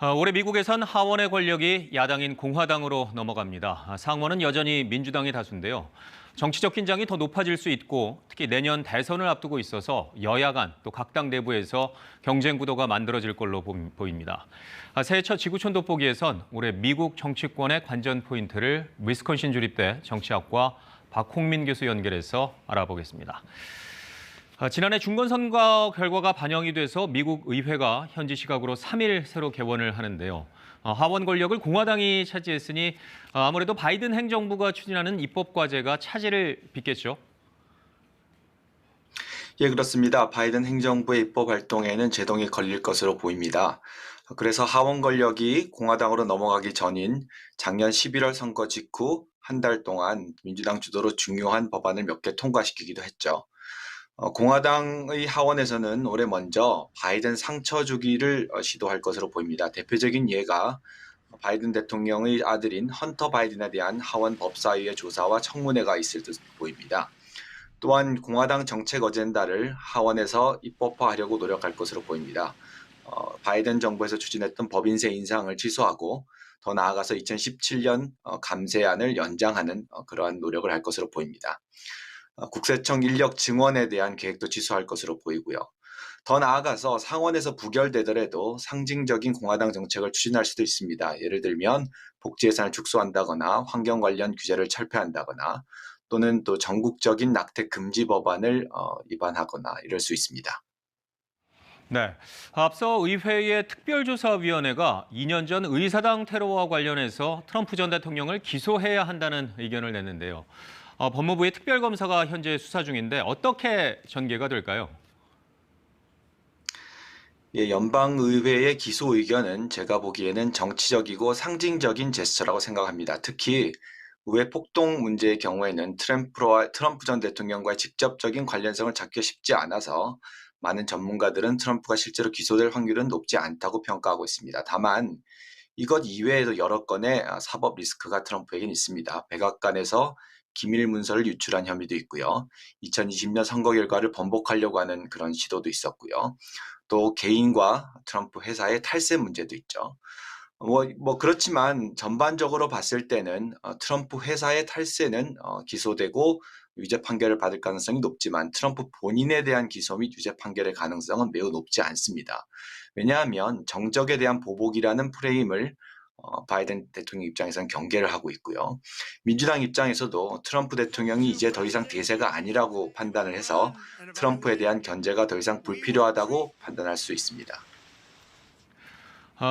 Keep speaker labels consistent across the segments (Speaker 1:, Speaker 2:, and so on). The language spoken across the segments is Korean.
Speaker 1: 올해 미국에선 하원의 권력이 야당인 공화당으로 넘어갑니다. 상원은 여전히 민주당이 다수인데요. 정치적 긴장이 더 높아질 수 있고 특히 내년 대선을 앞두고 있어서 여야 간 또 각 당 내부에서 경쟁 구도가 만들어질 걸로 보입니다. 새해 첫 지구촌 돋보기에선 올해 미국 정치권의 관전 포인트를 위스콘신 주립대 정치학과 박홍민 교수 연결해서 알아보겠습니다. 지난해 중간선거 결과가 반영이 돼서 미국 의회가 현지 시각으로 3일 새로 개원을 하는데요. 하원 권력을 공화당이 차지했으니 아무래도 바이든 행정부가 추진하는 입법 과제가 차질을 빚겠죠.
Speaker 2: 예, 그렇습니다. 바이든 행정부의 입법 활동에는 제동이 걸릴 것으로 보입니다. 그래서 하원 권력이 공화당으로 넘어가기 전인 작년 11월 선거 직후 한 달 동안 민주당 주도로 중요한 법안을 몇 개 통과시키기도 했죠. 공화당의 하원에서는 올해 먼저 바이든 상처 주기를 시도할 것으로 보입니다. 대표적인 예가 바이든 대통령의 아들인 헌터 바이든에 대한 하원 법사위의 조사와 청문회가 있을 듯 보입니다. 또한 공화당 정책 어젠다를 하원에서 입법화하려고 노력할 것으로 보입니다. 바이든 정부에서 추진했던 법인세 인상을 취소하고 더 나아가서 2017년 감세안을 연장하는 그러한 노력을 할 것으로 보입니다. 국세청 인력 증원에 대한 계획도 취소할 것으로 보이고요. 더 나아가서 상원에서 부결되더라도 상징적인 공화당 정책을 추진할 수도 있습니다. 예를 들면 복지 예산을 축소한다거나 환경 관련 규제를 철폐한다거나 또는 또 전국적인 낙태 금지 법안을 입안하거나 이럴 수 있습니다.
Speaker 1: 네. 앞서 의회의 특별조사위원회가 2년 전 의사당 테러와 관련해서 트럼프 전 대통령을 기소해야 한다는 의견을 냈는데요. 법무부의 특별검사가 현재 수사 중인데 어떻게 전개가 될까요?
Speaker 2: 예, 연방의회의 기소 의견은 제가 보기에는 정치적이고 상징적인 제스처라고 생각합니다. 특히 의회 폭동 문제의 경우에는 트럼프 전 대통령과의 직접적인 관련성을 찾기가 쉽지 않아서 많은 전문가들은 트럼프가 실제로 기소될 확률은 높지 않다고 평가하고 있습니다. 다만 이것 이외에도 여러 건의 사법 리스크가 트럼프에겐 있습니다. 백악관에서 기밀 문서를 유출한 혐의도 있고요. 2020년 선거 결과를 번복하려고 하는 그런 시도도 있었고요. 또 개인과 트럼프 회사의 탈세 문제도 있죠. 그렇지만 전반적으로 봤을 때는 트럼프 회사의 탈세는 기소되고 유죄 판결을 받을 가능성이 높지만 트럼프 본인에 대한 기소 및 유죄 판결의 가능성은 매우 높지 않습니다. 왜냐하면 정적에 대한 보복이라는 프레임을 바이든 대통령 입장에서는 경계를 하고 있고요. 민주당 입장에서도 트럼프 대통령이 이제 더 이상 대세가 아니라고 판단을 해서 트럼프에 대한 견제가 더 이상 불필요하다고 판단할 수 있습니다.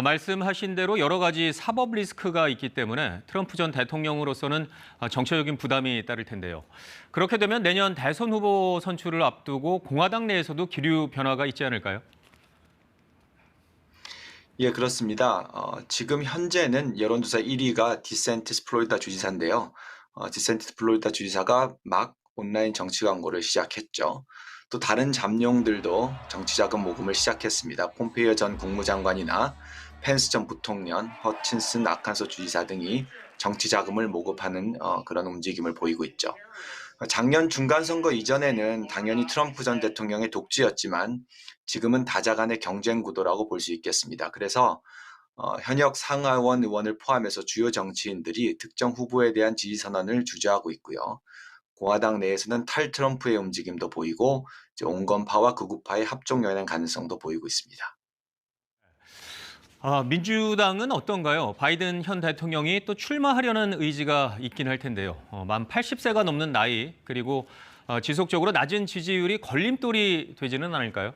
Speaker 1: 말씀하신 대로 여러 가지 사법 리스크가 있기 때문에 트럼프 전 대통령으로서는 정치적인 부담이 따를 텐데요. 그렇게 되면 내년 대선 후보 선출을 앞두고 공화당 내에서도 기류 변화가 있지 않을까요?
Speaker 2: 예, 그렇습니다. 지금 현재는 여론조사 1위가 디센티스 플로리다 주지사인데요. 디센티스 플로리다 주지사가 막 온라인 정치 광고를 시작했죠. 또 다른 잠룡들도 정치자금 모금을 시작했습니다. 폼페이오 전 국무장관이나 펜스 전 부통령, 허친슨 아칸소 주지사 등이 정치자금을 모금하는 그런 움직임을 보이고 있죠. 작년 중간선거 이전에는 당연히 트럼프 전 대통령의 독주였지만 지금은 다자간의 경쟁 구도라고 볼 수 있겠습니다. 그래서 현역 상하원 의원을 포함해서 주요 정치인들이 특정 후보에 대한 지지 선언을 주저하고 있고요. 공화당 내에서는 탈트럼프의 움직임도 보이고 이제 온건파와 극우파의 합종 연행 가능성도 보이고 있습니다.
Speaker 1: 민주당은 어떤가요? 바이든 현 대통령이 또 출마하려는 의지가 있긴 할 텐데요. 만 80세가 넘는 나이 그리고 지속적으로 낮은 지지율이 걸림돌이 되지는 않을까요?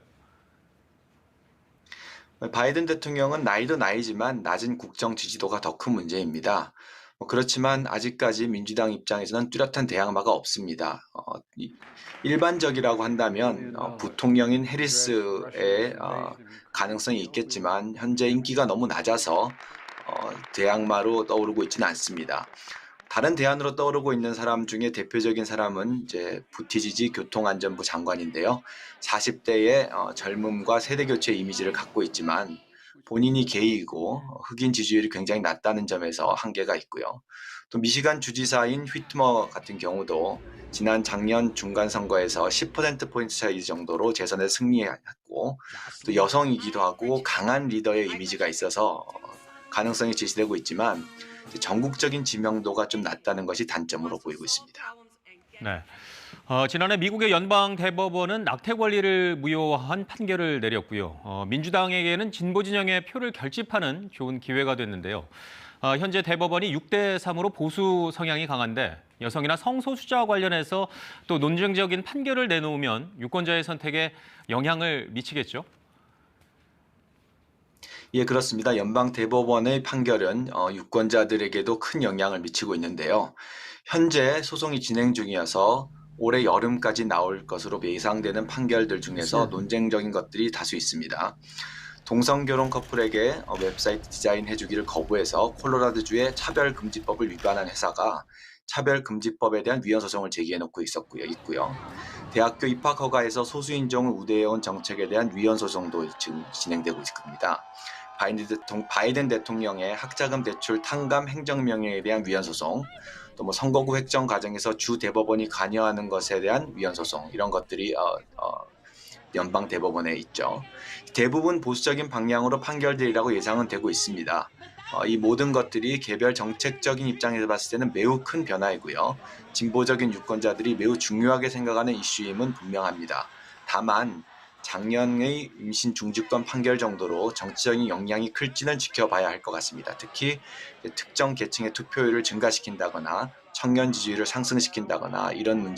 Speaker 2: 바이든 대통령은 나이도 나이지만 낮은 국정 지지도가 더 큰 문제입니다. 그렇지만 아직까지 민주당 입장에서는 뚜렷한 대항마가 없습니다. 일반적이라고 한다면 부통령인 해리스의 가능성이 있겠지만 현재 인기가 너무 낮아서 대항마로 떠오르고 있지는 않습니다. 다른 대안으로 떠오르고 있는 사람 중에 대표적인 사람은 이제 부티지지 교통안전부 장관인데요. 40대의 젊음과 세대 교체 이미지를 갖고 있지만 본인이 게이이고 흑인 지지율이 굉장히 낮다는 점에서 한계가 있고요. 또 미시간 주지사인 휘트머 같은 경우도 지난 작년 중간 선거에서 10%포인트 차이 정도로 재선에 승리했고 또 여성이기도 하고 강한 리더의 이미지가 있어서 가능성이 제시되고 있지만 전국적인 지명도가 좀 낮다는 것이 단점으로 보이고 있습니다.
Speaker 1: 네. 지난해 미국의 연방 대법원은 낙태 권리를 무효화한 판결을 내렸고요. 민주당에게는 진보 진영의 표를 결집하는 좋은 기회가 됐는데요. 현재 대법원이 6대 3으로 보수 성향이 강한데 여성이나 성소수자와 관련해서 또 논쟁적인 판결을 내놓으면 유권자의 선택에 영향을 미치겠죠?
Speaker 2: 예, 그렇습니다. 연방 대법원의 판결은 유권자들에게도 큰 영향을 미치고 있는데요. 현재 소송이 진행 중이어서 올해 여름까지 나올 것으로 예상되는 판결들 중에서 논쟁적인 것들이 다수 있습니다. 동성결혼 커플에게 웹사이트 디자인 해주기를 거부해서 콜로라도주의 차별금지법을 위반한 회사가 차별금지법에 대한 위헌 소송을 제기해놓고 있고요. 대학교 입학 허가에서 소수인종을 우대해온 정책에 대한 위헌 소송도 지금 진행되고 있습니다. 바이든 대통령의 학자금 대출 탕감 행정명령에 대한 위헌 소송, 또 선거구 획정 과정에서 주 대법원이 관여하는 것에 대한 위헌 소송, 이런 것들이 연방 대법원에 있죠. 대부분 보수적인 방향으로 판결되리라고 예상은 되고 있습니다. 이 모든 것들이 개별 정책적인 입장에서 봤을 때는 매우 큰 변화이고요. 진보적인 유권자들이 매우 중요하게 생각하는 이슈임은 분명합니다. 다만 작년의 임신 중지권 판결 정도로 정치적인 영향이 클지는 지켜봐야 할 것 같습니다. 특히 특정 계층의 투표율을 증가시킨다거나 청년 지지율을 상승시킨다거나 이런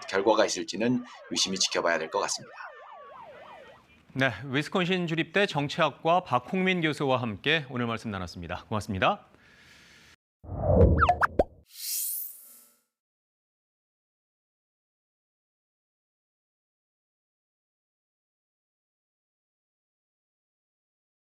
Speaker 2: 결과가 있을지는 유심히 지켜봐야 될 것 같습니다.
Speaker 1: 네, 위스콘신 주립대 정치학과 박홍민 교수와 함께 오늘 말씀 나눴습니다. 고맙습니다.